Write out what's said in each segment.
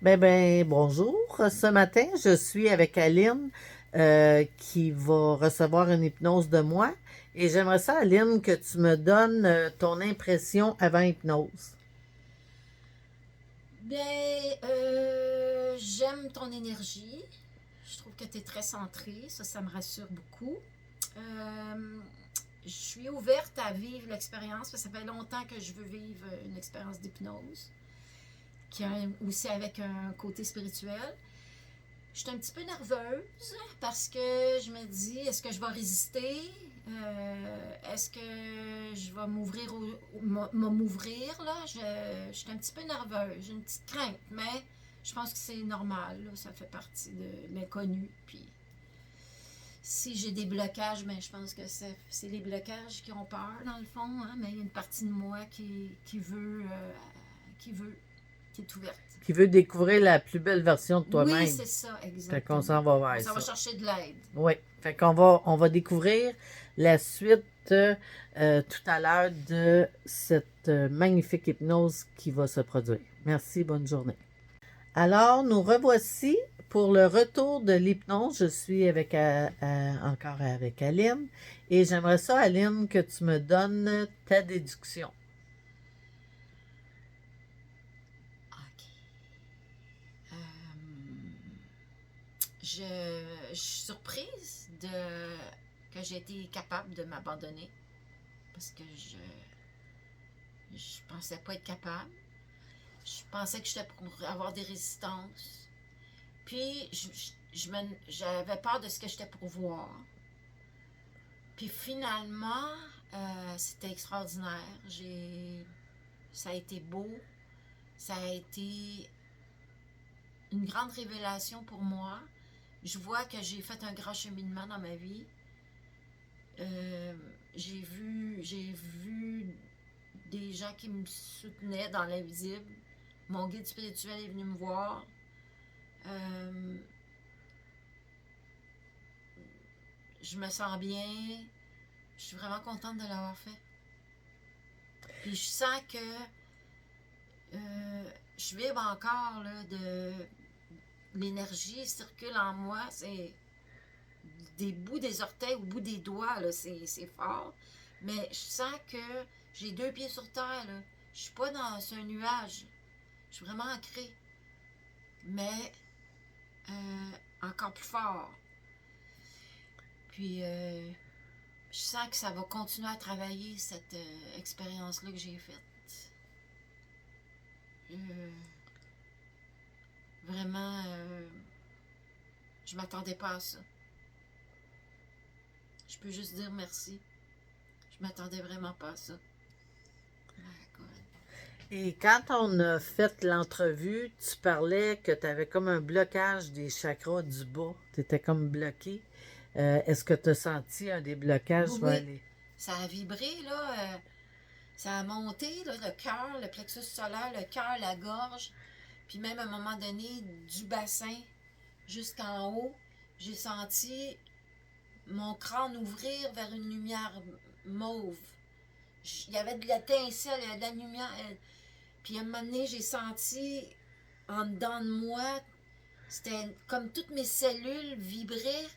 Bonjour. Ce matin, je suis avec Aline qui va recevoir une hypnose de moi. Et j'aimerais ça, Aline, que tu me donnes ton impression avant hypnose. J'aime ton énergie. Je trouve que tu es très centrée. Ça me rassure beaucoup. Euh, je suis ouverte à vivre l'expérience parce que ça fait longtemps que je veux vivre une expérience d'hypnose qui a aussi avec un côté spirituel. Je suis un petit peu nerveuse parce que je me dis, est-ce que je vais résister? Est-ce que je vais m'ouvrir là? Je suis un petit peu nerveuse, j'ai une petite crainte, mais je pense que c'est normal, là, ça fait partie de l'inconnu. Puis si j'ai des blocages, je pense que c'est les blocages qui ont peur dans le fond, hein, mais il y a une partie de moi qui veut, qui est ouverte. Qui veut découvrir la plus belle version de Oui, toi-même. c'est ça, Fait qu'on exactement. s'en va On vers s'en va ça. chercher de l'aide. Oui. Fait qu'on va découvrir la suite tout à l'heure de cette magnifique hypnose qui va se produire. Merci, bonne journée. Alors, nous revoici pour le retour de l'hypnose. Je suis encore avec Aline et j'aimerais ça, Aline, que tu me donnes ta déduction. OK. Je suis surprise que j'ai été capable de m'abandonner parce que je pensais pas être capable. Je pensais que j'étais pour avoir des résistances. Puis, j'avais peur de ce que j'étais pour voir. Puis finalement, c'était extraordinaire. Ça a été beau. Ça a été une grande révélation pour moi. Je vois que j'ai fait un grand cheminement dans ma vie. J'ai vu des gens qui me soutenaient dans l'invisible. Mon guide spirituel est venu me voir. Euh, je me sens bien. Je suis vraiment contente de l'avoir fait. Puis je sens que je vibre encore là, de l'énergie circule en moi. C'est des bouts des orteils au bout des doigts, là, c'est fort. Mais je sens que j'ai deux pieds sur terre. Là. Je suis pas dans un nuage. Je suis vraiment ancrée. Mais encore plus fort. Puis je sens que ça va continuer à travailler cette expérience-là que j'ai faite. Euh, vraiment, je m'attendais pas à ça. Je peux juste dire merci. Je m'attendais vraiment pas à ça. D'accord. Et quand on a fait l'entrevue, tu parlais que tu avais comme un blocage des chakras du bas. Tu étais comme bloqué. Est-ce que tu as senti un des blocages Oui, va oui. aller? Ça a vibré, là. Ça a monté, là, le cœur, le plexus solaire, le cœur, la gorge. Puis même à un moment donné, du bassin jusqu'en haut, j'ai senti mon crâne ouvrir vers une lumière mauve. Il y avait de l'étincelle, il y avait de la lumière. Puis à un moment donné, j'ai senti en dedans de moi, c'était comme toutes mes cellules vibraient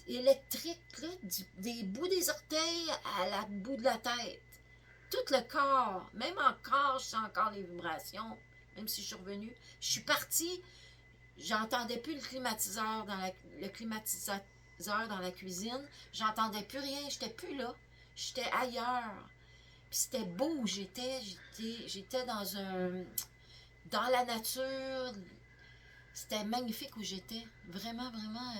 électriques, là, des bouts des orteils à la bout de la tête. Tout le corps, même encore, je sens encore les vibrations, même si je suis revenue. Je suis partie, j'entendais plus le climatiseur dans la cuisine, j'entendais plus rien, j'étais plus là, j'étais ailleurs. Puis c'était beau où j'étais dans la nature, c'était magnifique où j'étais, vraiment, vraiment.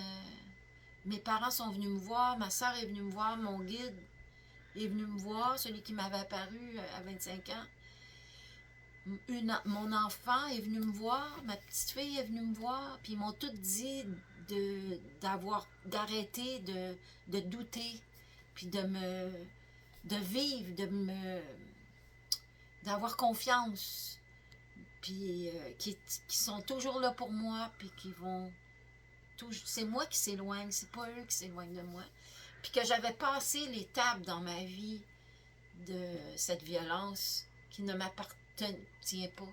Mes parents sont venus me voir, ma soeur est venue me voir, mon guide est venu me voir, celui qui m'avait apparu à 25 ans. Mon enfant est venu me voir, ma petite fille est venue me voir, puis ils m'ont tout dit d'arrêter de douter, puis de vivre, d'avoir confiance, puis qui sont toujours là pour moi, puis qui vont c'est moi qui s'éloigne, c'est pas eux qui s'éloignent de moi. Puis que j'avais passé l'étape dans ma vie de cette violence qui ne m'appartient pas.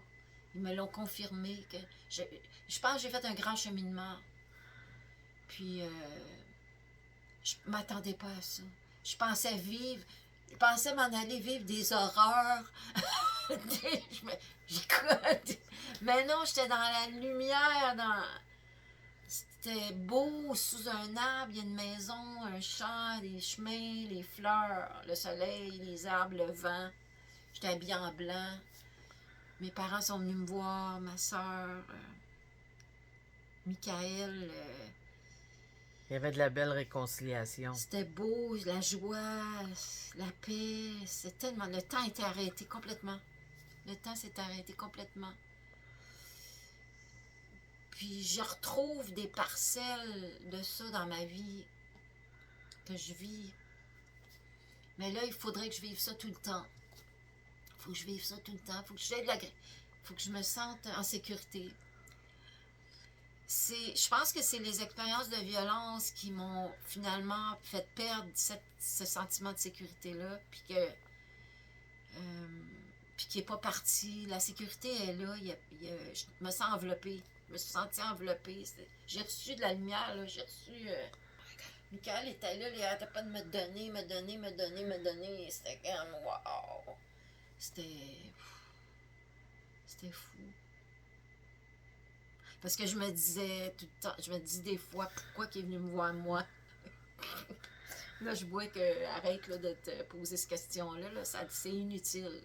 Ils me l'ont confirmé. Que je pense que j'ai fait un grand cheminement. Puis, je m'attendais pas à ça. Je pensais m'en aller vivre des horreurs. J'écoute. Mais non, j'étais dans la lumière, c'était beau, sous un arbre, il y a une maison, un champ, des chemins, les fleurs, le soleil, les arbres, le vent. J'étais habillée en blanc. Mes parents sont venus me voir, ma soeur, Michael. Il y avait de la belle réconciliation. C'était beau, la joie, la paix. C'est tellement. Le temps était arrêté complètement. Le temps s'est arrêté complètement. Puis je retrouve des parcelles de ça dans ma vie que je vis. Mais là, il faudrait que je vive ça tout le temps. Il faut que je vive ça tout le temps. Il faut que j'ai de la... faut que je me sente en sécurité. Je pense que c'est les expériences de violence qui m'ont finalement fait perdre ce sentiment de sécurité-là, puis qui n'est pas parti. La sécurité est là. Je me sens enveloppée. Je me suis sentie enveloppée. J'ai reçu de la lumière. Là. J'ai reçu... Michael était là. Il n'arrêtait pas de me donner. C'était comme... Wow! C'était fou. Parce que je me disais tout le temps, je me dis des fois, pourquoi il est venu me voir moi? Là, je vois que, arrête là, de te poser cette question-là, là, c'est inutile.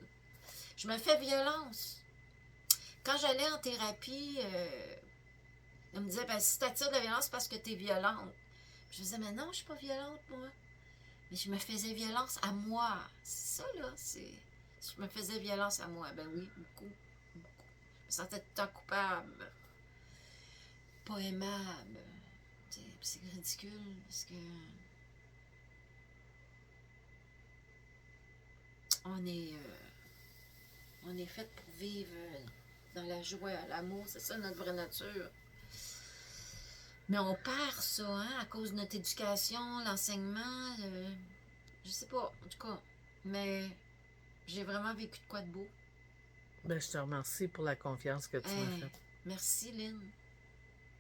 Je me fais violence. Quand j'allais en thérapie, on me disait, ben, si tu attires de la violence, c'est parce que tu es violente. Je disais, mais non, je suis pas violente, moi. Mais je me faisais violence à moi. C'est ça, là, je me faisais violence à moi. Ben oui, beaucoup. Je me sentais tout le temps coupable. Pas aimable. C'est ridicule parce que on est fait pour vivre dans la joie, l'amour, c'est ça notre vraie nature. Mais on perd ça, hein, à cause de notre éducation, l'enseignement, je sais pas, en tout cas. Mais j'ai vraiment vécu de quoi de beau. Ben, je te remercie pour la confiance que tu m'as faite. Merci, Lynn.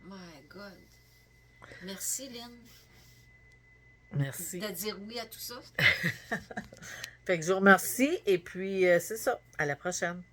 My God. Merci, Lynn. Merci. De dire oui à tout ça. Fait que je vous remercie et puis c'est ça. À la prochaine.